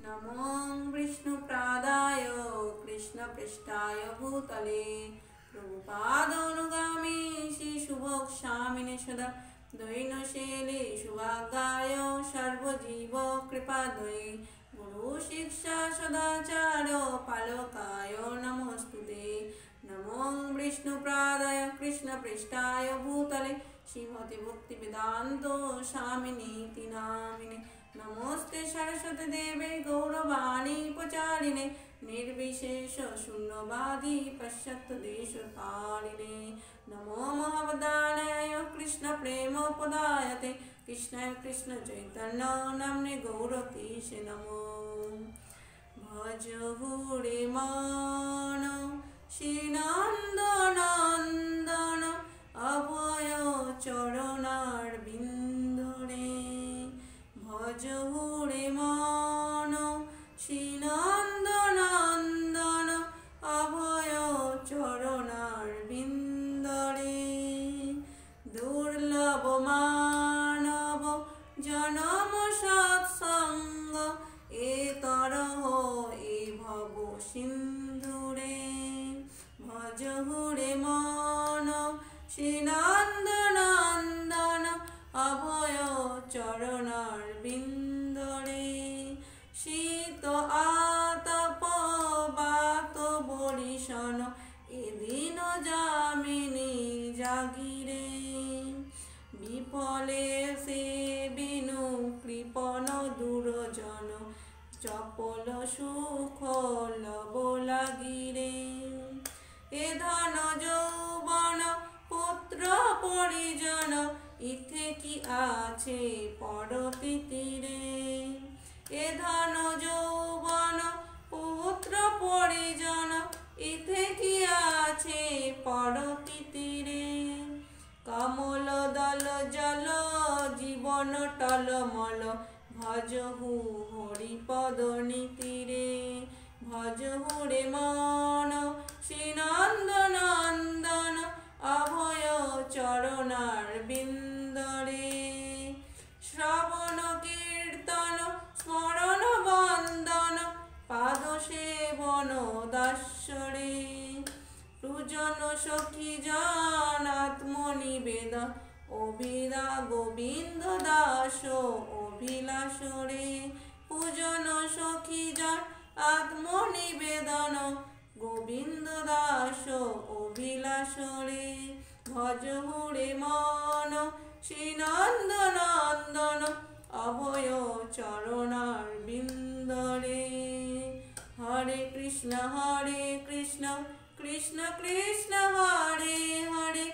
नमो विष्णुपादाय कृष्णपृष्ठाय भूतले प्रभुपादानुगामी श्रीशुभोक्षामिने सदा द्वैनशैले शुभागाय सर्वजीव कृपाद्वये गुरुशिक्षा सदाचार पालकाय नमोस्तुते। नमो विष्णुपादाय कृष्णपृष्ठाय भूतले श्रीमती भक्तिवेदान्त स्वामिनीति नामिने नमोस्ते सरस्वती देवे गौरवाणी प्रचारिणे निर्विशेष शून्यवादी पश्चात् देशपालिने नमो महावदानाय कृष्ण प्रेम पदायते कृष्णाय कृष्ण चैतन्य नाम्ने गौरतीशे नमो। भज हुरे मान श्रीनन्दनन्दन अभय चरणार बिंदरे भज हुरे मान श्रीनन्दनन्दन अभय चरणार बिंदरे दुर्लभ मानव जन्म सत्संग ए तरह ए भव सिंधुरे भज हुरे मान श्रीनन्दनन्दन अभय चरणार बिंदरे शीत आतप बात बरिशन एदिन जामिनी जागिरे विफले से बिनु कृपण दुर्जन चपल सुख लभ लागिरे ए धन যৌবন পুত্র পরিজন ইথে কি আছে পরতীরে এ ধন যৌবন পুত্র পরিজন ইথে কি আছে পরতীরে কমল দল জল জীবন টলমল ভজ হু হরিপদ নীতিরে ভজ হুরে মন শ্রীনন্দনন্দন অভয় চরণার বিন্দরে শ্রবণ কীর্তন স্মরণ বন্দন পাদ সেবন দাস্যরে সুজন সখী জন আত্মনিবেদন অভিদা গোবিন্দ দাস অভিলাষরে পূজন সখী জন আত্মনিবেদন গোবিন্দ দাস অভিলাষরে ভজ হুরে মন শ্রীনন্দনন্দন অভয় চরণার বিন্দরে হরে কৃষ্ণ কৃষ্ণ কৃষ্ণ কৃষ্ণ হরে হরে